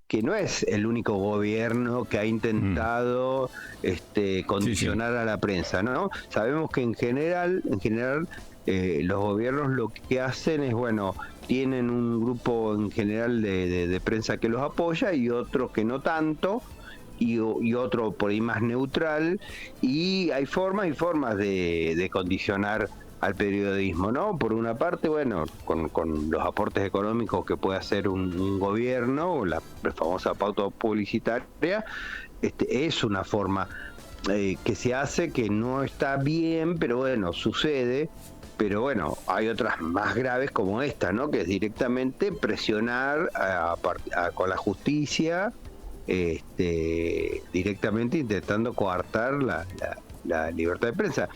que no es el único gobierno que ha intentado condicionar a la prensa, ¿no? Sabemos que en general, los gobiernos lo que hacen es, bueno, tienen un grupo en general de prensa que los apoya y otro que no tanto, y otro por ahí más neutral, y hay formas y formas de condicionar al periodismo, ¿no? Por una parte, bueno, con los aportes económicos que puede hacer un gobierno, la famosa pauta publicitaria, es una forma que se hace, que no está bien, pero bueno, sucede. Pero bueno, hay otras más graves como esta, ¿no? Que es directamente presionar con la justicia, directamente intentando coartar la libertad de prensa,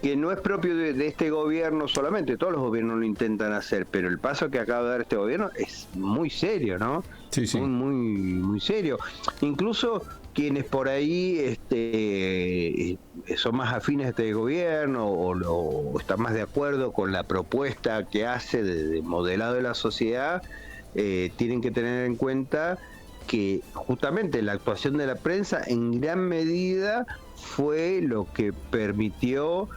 que no es propio de este gobierno solamente, todos los gobiernos lo intentan hacer, pero el paso que acaba de dar este gobierno es muy serio, ¿no? Sí, sí. Muy serio. Incluso quienes por ahí son más afines a este gobierno o están más de acuerdo con la propuesta que hace de modelado de la sociedad, tienen que tener en cuenta que justamente la actuación de la prensa en gran medida fue lo que permitió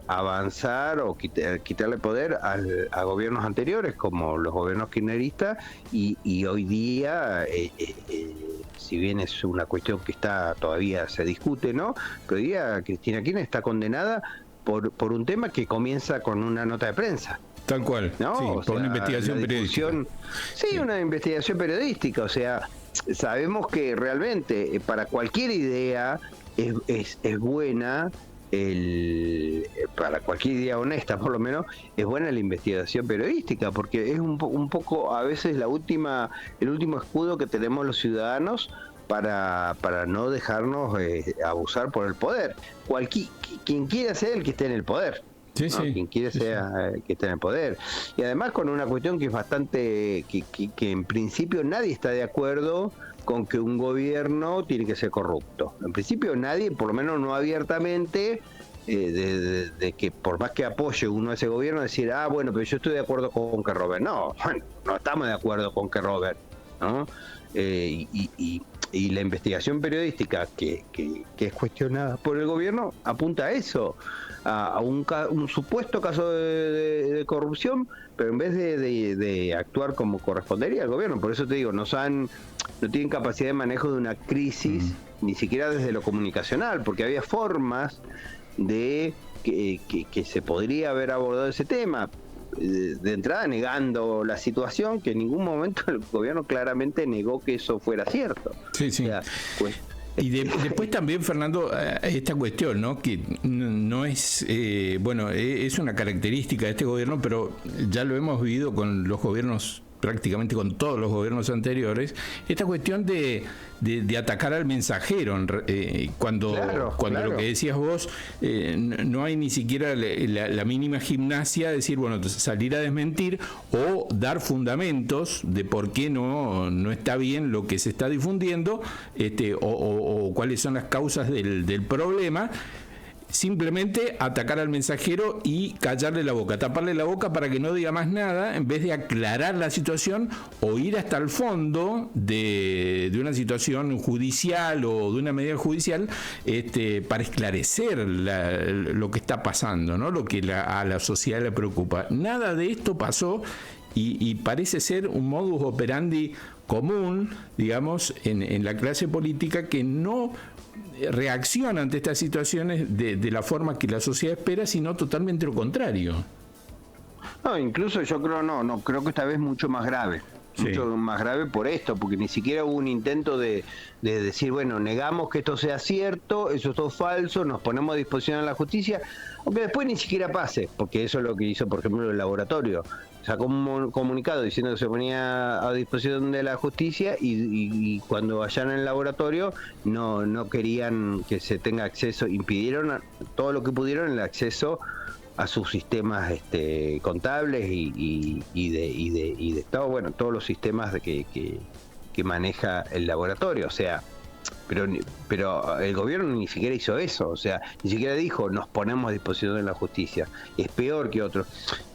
avanzar o quitarle poder a gobiernos anteriores, como los gobiernos kirchneristas, y hoy día, si bien es una cuestión que todavía se discute, ¿no? Pero hoy día Cristina Kirchner está condenada por un tema que comienza con una nota de prensa. Tal cual, ¿No? sí, por una investigación periodística. Sí, una investigación periodística, o sea, sabemos que realmente para cualquier idea es buena, para cualquier idea honesta por lo menos, es buena la investigación periodística, porque es un poco a veces el último escudo que tenemos los ciudadanos para no dejarnos abusar por el poder. Quien quiera ser el que esté en el poder. Sí, ¿no? sí. Quien quiere sea que esté en el poder. Y además con una cuestión que es bastante, que en principio nadie está de acuerdo con que un gobierno tiene que ser corrupto. En principio nadie, por lo menos no abiertamente, de que por más que apoye uno a ese gobierno, decir, bueno, pero yo estoy de acuerdo con que roben. No, bueno, no estamos de acuerdo con que roben, ¿no? Y la investigación periodística que es cuestionada por el gobierno apunta a eso, a un supuesto caso de corrupción, pero en vez de actuar como correspondería al gobierno. Por eso te digo, no tienen capacidad de manejo de una crisis, ni siquiera desde lo comunicacional, porque había formas de que se podría haber abordado ese tema. De entrada negando la situación, que en ningún momento el gobierno claramente negó que eso fuera cierto. Sí, sí. O sea, pues, y después también, Fernando, esta cuestión, ¿no? Que no es, bueno, es una característica de este gobierno, pero ya lo hemos vivido con los gobiernos, prácticamente con todos los gobiernos anteriores, esta cuestión de atacar al mensajero, cuando lo que decías vos, no hay ni siquiera la mínima gimnasia de decir, bueno, salir a desmentir o dar fundamentos de por qué no está bien lo que se está difundiendo, o cuáles son las causas del problema. Simplemente atacar al mensajero y callarle la boca, taparle la boca para que no diga más nada, en vez de aclarar la situación o ir hasta el fondo de una situación judicial o de una medida judicial, para esclarecer lo que está pasando, ¿no? Lo que a la sociedad le preocupa. Nada de esto pasó y parece ser un modus operandi común, digamos, en la clase política, que no reacciona ante estas situaciones de la forma que la sociedad espera, sino totalmente lo contrario. No, incluso yo creo creo que esta vez mucho más grave. Sí. Mucho más grave por esto, porque ni siquiera hubo un intento de decir, bueno, negamos que esto sea cierto, eso es todo falso, nos ponemos a disposición de la justicia, aunque después ni siquiera pase, porque eso es lo que hizo, por ejemplo, el laboratorio. Sacó un comunicado diciendo que se ponía a disposición de la justicia y cuando allanan el laboratorio no querían que se tenga acceso, impidieron todo lo que pudieron el acceso a sus sistemas contables y de Estado, bueno, todos los sistemas que maneja el laboratorio, o sea, pero el gobierno ni siquiera hizo eso, o sea, ni siquiera dijo nos ponemos a disposición de la justicia, es peor que otros.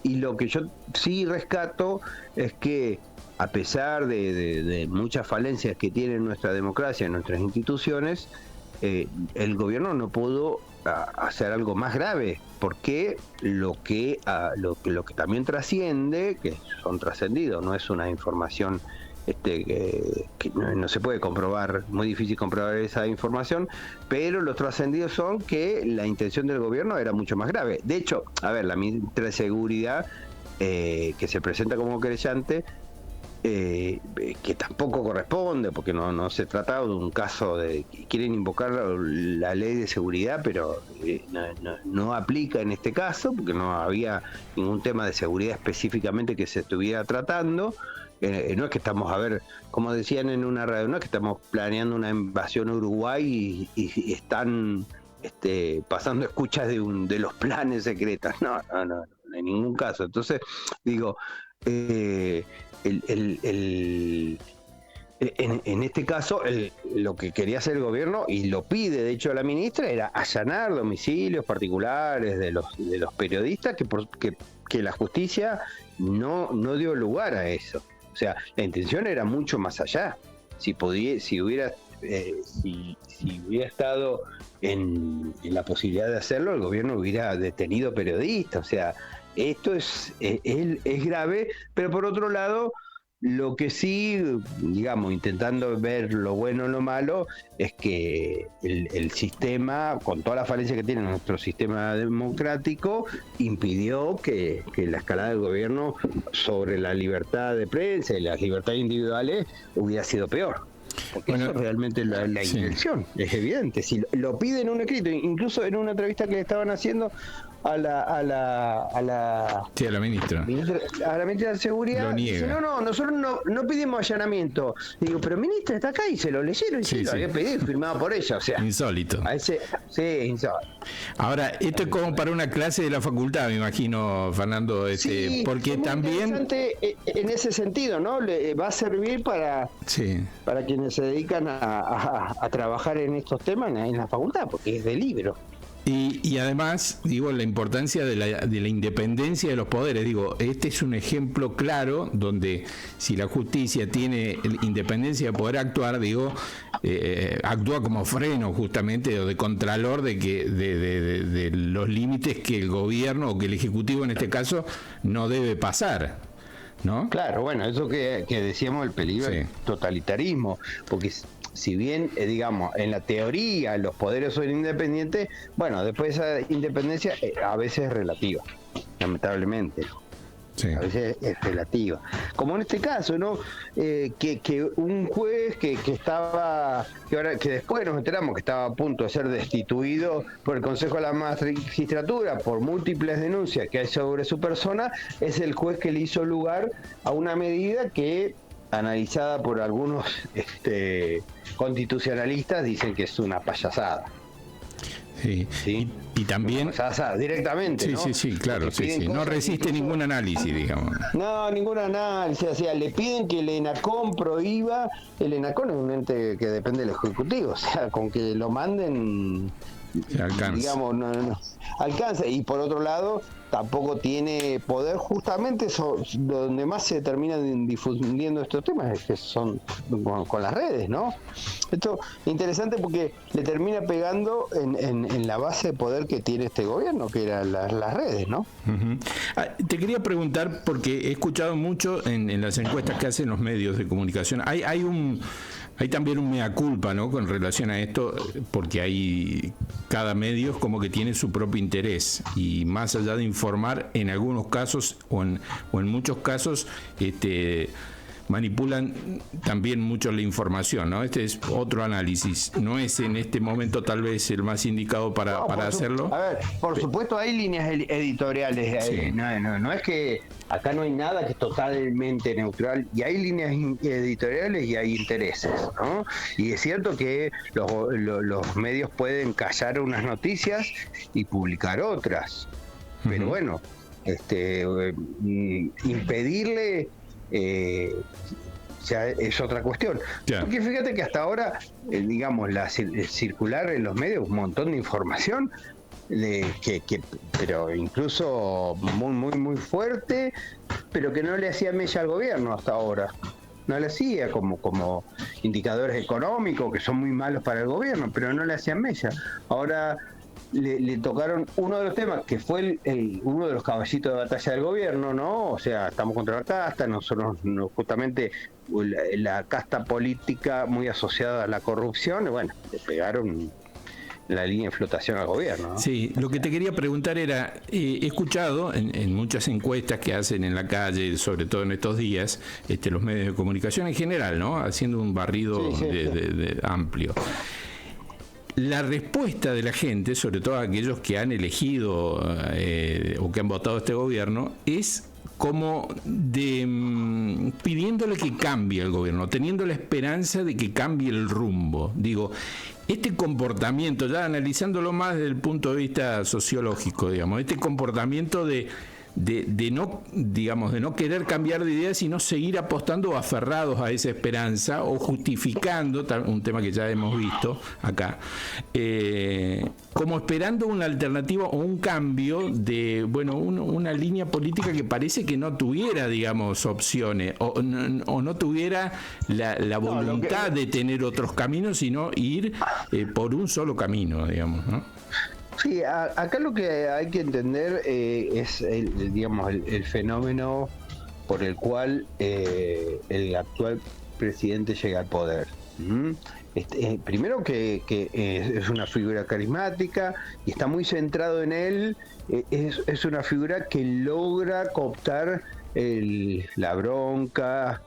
Y lo que yo sí rescato es que a pesar de muchas falencias que tiene nuestra democracia, nuestras instituciones, el gobierno no pudo hacer algo más grave, porque lo que también que son trascendidos, no es una información que no se puede comprobar, muy difícil comprobar esa información, pero los trascendidos son que la intención del gobierno era mucho más grave. De hecho, a ver, la ministra de Seguridad, que se presenta como querellante, que tampoco corresponde, porque no se trata de un caso de que quieren invocar la ley de seguridad, pero no aplica en este caso, porque no había ningún tema de seguridad específicamente que se estuviera tratando. No es que estamos, a ver, como decían en una radio, no es que estamos planeando una invasión a Uruguay y están pasando escuchas de los planes secretos. No, en ningún caso. Entonces, digo, en este caso, lo que quería hacer el gobierno, y lo pide de hecho la ministra, era allanar domicilios particulares de los periodistas, que la justicia no dio lugar a eso. O sea, la intención era mucho más allá. Si hubiera estado en la posibilidad de hacerlo, el gobierno hubiera detenido periodistas. O sea, esto es grave, pero por otro lado, lo que sí, digamos, intentando ver lo bueno o lo malo, es que el sistema, con toda la falencia que tiene nuestro sistema democrático, impidió que la escalada del gobierno sobre la libertad de prensa y las libertades individuales hubiera sido peor. Porque eso es realmente la intención, es evidente. Si lo piden en un escrito, incluso en una entrevista que le estaban haciendo a la ministra. A la ministra de Seguridad, dice, no, nosotros no pedimos allanamiento. Digo, pero ministra está acá y se lo leyeron y lo había pedido, firmado por ella. O sea, insólito. Insólito. Ahora, esto es como para una clase de la facultad, me imagino, Fernando, porque también en ese sentido, ¿no? Va a servir para quienes se dedican a trabajar en estos temas en la facultad, porque es de libro. Y además, digo, la importancia de la independencia de los poderes. Digo, este es un ejemplo claro donde si la justicia tiene independencia de poder actuar, digo, actúa como freno justamente, o de contralor de los límites que el gobierno o que el Ejecutivo en este caso no debe pasar, ¿no? Claro, bueno, eso que decíamos, el peligro del totalitarismo, porque si bien, digamos, en la teoría los poderes son independientes, bueno, después esa independencia a veces es relativa, lamentablemente. A veces es relativa. Como en este caso, ¿no? Que un juez que después nos enteramos que estaba a punto de ser destituido por el Consejo de la Magistratura por múltiples denuncias que hay sobre su persona, es el juez que le hizo lugar a una medida que, analizada por algunos constitucionalistas, dicen que es una payasada. Sí. Y también directamente, ¿no? Sí, claro, no resiste ningún análisis, digamos. No, ningún análisis, o sea, le piden que el ENACOM prohíba. El ENACOM es un ente que depende del Ejecutivo, o sea, con que lo manden, alcanza. Digamos, no alcanza. Y por otro lado, tampoco tiene poder, justamente donde más se terminan difundiendo estos temas, es que son con las redes, ¿no? Esto es interesante porque le termina pegando en la base de poder que tiene este gobierno, que eran las redes, ¿no? Uh-huh. Te quería preguntar, porque he escuchado mucho en las encuestas que hacen los medios de comunicación, hay también un mea culpa, ¿no?, con relación a esto, porque cada medio es como que tiene su propio interés, y más allá de informar, en algunos casos o en muchos casos manipulan también mucho la información, ¿no? Este es otro análisis. No es en este momento tal vez el más indicado para hacerlo. A ver, por supuesto hay líneas editoriales. Sí. No es que acá no hay nada que es totalmente neutral, y hay líneas editoriales y hay intereses, ¿no? Y es cierto que los medios pueden callar unas noticias y publicar otras, pero bueno, impedirle ya es otra cuestión. Porque fíjate que hasta ahora, digamos, circular en los medios un montón de información pero incluso muy fuerte, pero que no le hacía mella al gobierno hasta ahora. No le hacía como indicadores económicos que son muy malos para el gobierno, pero no le hacían mella. Ahora le tocaron uno de los temas que fue uno de los caballitos de batalla del gobierno, ¿no? O sea, estamos contra la casta, nosotros justamente la casta política muy asociada a la corrupción, y bueno, le pegaron la línea de flotación al gobierno, ¿no? Sí, lo que te quería preguntar era, he escuchado en muchas encuestas que hacen en la calle, sobre todo en estos días, los medios de comunicación en general, ¿no? Haciendo un barrido de amplio. La respuesta de la gente, sobre todo aquellos que han elegido o que han votado este gobierno, es como pidiéndole que cambie el gobierno, teniendo la esperanza de que cambie el rumbo. Digo, este comportamiento, ya analizándolo más desde el punto de vista sociológico, digamos, este comportamiento de no, digamos, de no querer cambiar de idea, sino seguir apostando o aferrados a esa esperanza o justificando, un tema que ya hemos visto acá, como esperando una alternativa o un cambio de, bueno, una línea política que parece que no tuviera, digamos, opciones o no tuviera la voluntad de tener otros caminos, sino ir por un solo camino, digamos, ¿no? Sí, acá lo que hay que entender es el fenómeno por el cual el actual presidente llega al poder. Primero que es una figura carismática y está muy centrado en él, es una figura que logra cooptar la bronca,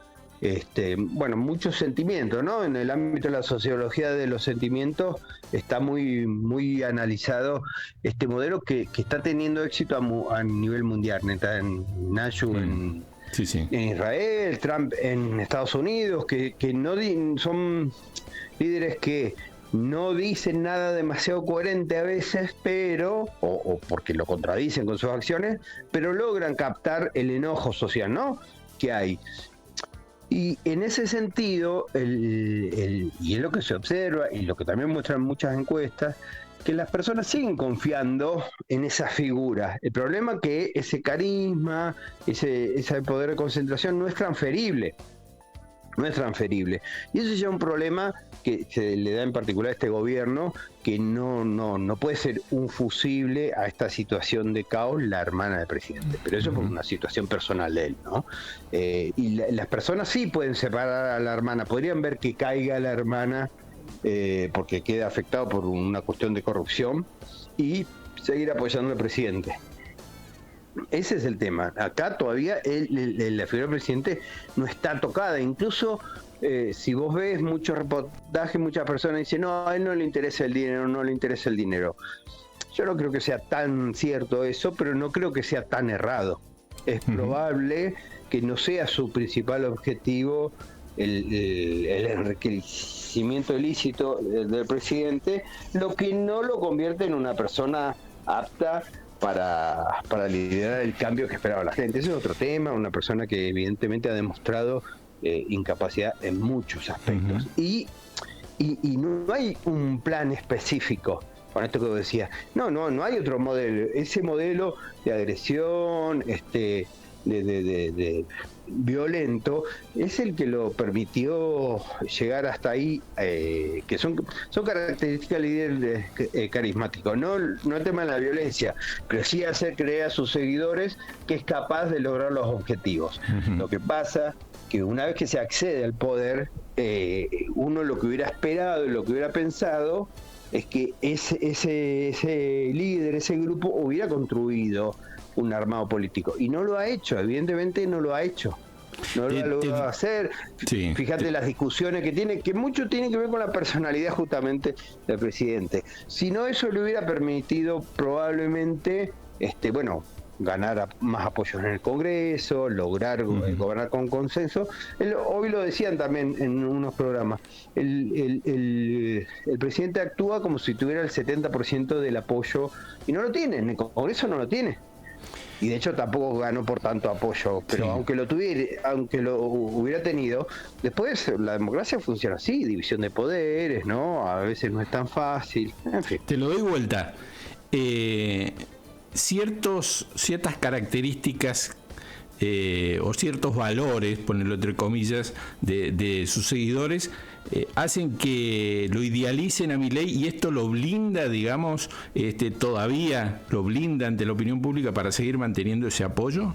muchos sentimientos, ¿no? En el ámbito de la sociología de los sentimientos está muy analizado este modelo que está teniendo éxito a nivel mundial. Está en Nashu, en Israel, Trump en Estados Unidos, que no son líderes que no dicen nada demasiado coherente a veces, pero o porque lo contradicen con sus acciones, pero logran captar el enojo social, ¿no?, que hay. Y en ese sentido, y es lo que se observa, y lo que también muestran muchas encuestas, que las personas siguen confiando en esa figura. El problema es que ese carisma, ese poder de concentración no es transferible. No es transferible. Y eso ya es un problema que se le da en particular a este gobierno, que no puede ser un fusible a esta situación de caos la hermana del presidente. Pero eso por una situación personal de él, ¿no? Y las personas sí pueden separar a la hermana, podrían ver que caiga la hermana porque queda afectado por una cuestión de corrupción y seguir apoyando al presidente. Ese es el tema. Acá todavía la figura del presidente no está tocada. Incluso si vos ves muchos reportajes, muchas personas dicen, no, a él no le interesa el dinero, no le interesa el dinero. Yo no creo que sea tan cierto eso, pero no creo que sea tan errado. Es probable que no sea su principal objetivo el enriquecimiento ilícito del presidente, lo que no lo convierte en una persona apta para liderar el cambio que esperaba la gente. Ese es otro tema, una persona que evidentemente ha demostrado incapacidad en muchos aspectos. Y no hay un plan específico, con esto que decía, no hay otro modelo. Ese modelo de agresión, de violento, es el que lo permitió llegar hasta ahí, que son características del líder carismático, no el tema de la violencia, pero sí hacer creer a sus seguidores que es capaz de lograr los objetivos. Lo que pasa que una vez que se accede al poder, uno lo que hubiera esperado y lo que hubiera pensado es que ese líder, ese grupo hubiera construido un armado político, y no lo ha hecho, evidentemente no lo ha hecho, no lo ha logrado hacer. Fíjate las discusiones que tiene, que mucho tiene que ver con la personalidad justamente del presidente. Si no, eso le hubiera permitido probablemente ganar más apoyos en el Congreso, lograr gobernar con consenso. Hoy lo decían también en unos programas, el presidente actúa como si tuviera el 70% del apoyo, y no lo tiene, en el Congreso no lo tiene. Y de hecho tampoco ganó por tanto apoyo, pero aunque lo hubiera tenido, después la democracia funciona así, división de poderes, ¿no? A veces no es tan fácil, en fin. Te lo doy vuelta. ciertas características o ciertos valores, ponerlo entre comillas, de sus seguidores, hacen que lo idealicen a Milei, y esto lo blinda, digamos, todavía lo blinda ante la opinión pública para seguir manteniendo ese apoyo.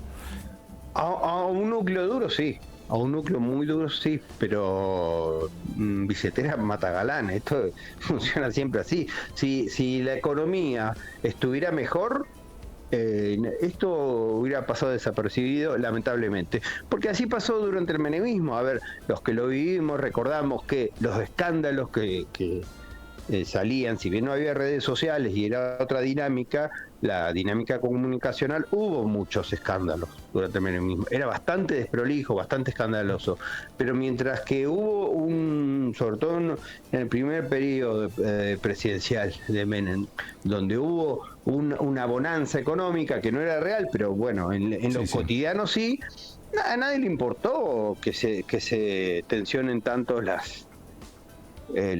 A un núcleo duro, sí. A un núcleo muy duro, sí, pero billetera mata galán. Esto funciona siempre así. Si la economía estuviera mejor, esto hubiera pasado desapercibido, lamentablemente, porque así pasó durante el menemismo. A ver, los que lo vivimos recordamos que los escándalos que salían, si bien no había redes sociales y era otra dinámica, la dinámica comunicacional, hubo muchos escándalos durante el menemismo. Era bastante desprolijo, bastante escandaloso, pero mientras que hubo sobre todo en el primer periodo presidencial de Menem, donde hubo una bonanza económica que no era real, pero bueno, en lo cotidiano sí, a nadie le importó que se tensionen tanto las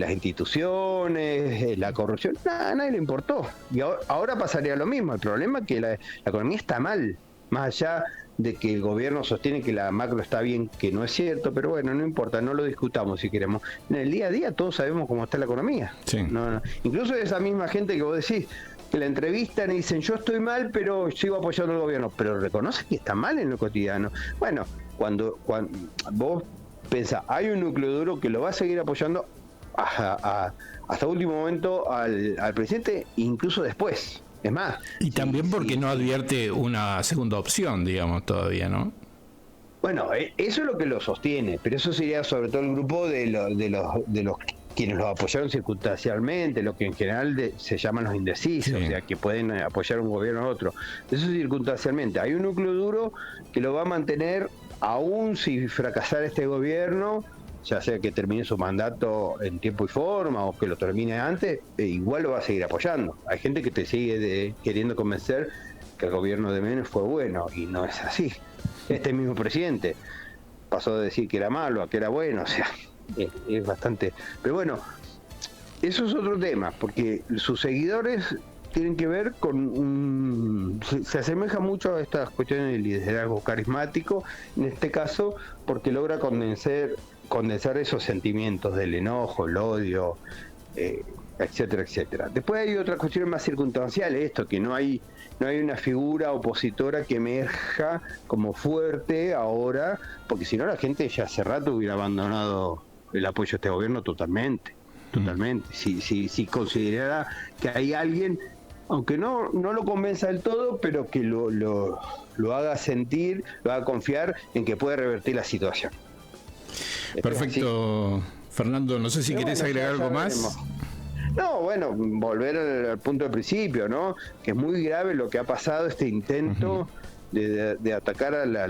instituciones, la corrupción, a nadie le importó. Y ahora pasaría lo mismo. El problema es que la economía está mal, más allá de que el gobierno sostiene que la macro está bien, que no es cierto, pero bueno, no importa, no lo discutamos si queremos. En el día a día todos sabemos cómo está la economía. Sí. No. Incluso esa misma gente que vos decís, que la entrevistan y dicen, yo estoy mal, pero sigo apoyando al gobierno, pero reconoce que está mal en lo cotidiano. Bueno, cuando vos pensás, hay un núcleo duro que lo va a seguir apoyando hasta último momento al presidente, incluso después. Es más. Y también porque no advierte una segunda opción, digamos, todavía, ¿no? Bueno, eso es lo que lo sostiene, pero eso sería sobre todo el grupo de los quienes los apoyaron circunstancialmente, lo que en general se llaman los indecisos, o sea, que pueden apoyar un gobierno a otro. Eso circunstancialmente. Hay un núcleo duro que lo va a mantener aún si fracasara este gobierno, ya sea que termine su mandato en tiempo y forma o que lo termine antes, igual lo va a seguir apoyando. Hay gente que te sigue queriendo convencer que el gobierno de Menem fue bueno, y no es así. Este mismo presidente pasó de decir que era malo a que era bueno, o sea, es bastante... Pero bueno, eso es otro tema, porque sus seguidores tienen que ver con se asemeja mucho a estas cuestiones de liderazgo carismático, en este caso, porque logra condensar esos sentimientos del enojo, el odio, etcétera, etcétera. Después hay otras cuestiones más circunstanciales, esto, que no hay una figura opositora que emerja como fuerte ahora, porque si no la gente ya hace rato hubiera abandonado el apoyo a este gobierno totalmente. Si considerara que hay alguien, aunque no lo convenza del todo, pero que lo haga sentir, lo haga confiar en que puede revertir la situación. Perfecto, Fernando, no sé si querés agregar algo más. No, bueno, volver al punto del principio, ¿no? Que es muy grave lo que ha pasado, este intento de atacar a la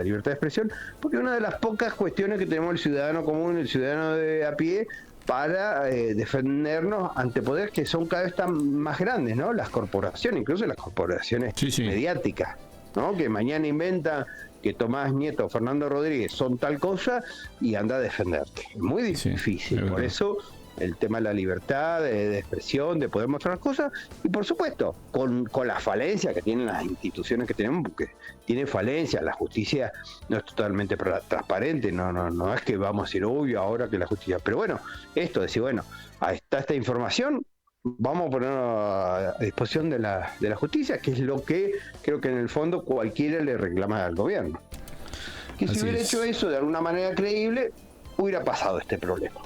libertad de expresión, porque una de las pocas cuestiones que tenemos el ciudadano común, el ciudadano de a pie, para defendernos ante poderes que son cada vez tan más grandes, ¿no? Las corporaciones, incluso las corporaciones mediáticas, ¿no? Que mañana inventa que Tomás Nieto o Fernando Rodríguez son tal cosa y anda a defenderte. Es muy difícil, por eso el tema de la libertad de expresión, de poder mostrar cosas, y por supuesto, con la falencia que tienen las instituciones que tenemos, porque tiene falencia, la justicia no es totalmente transparente, no es que vamos a decir, obvio, ahora que la justicia, pero bueno, esto, decir, bueno, ahí está esta información, vamos a ponerlo a disposición de la justicia, que es lo que creo que en el fondo cualquiera le reclama al gobierno. Que si hubiera hecho eso de alguna manera creíble, hubiera pasado este problema.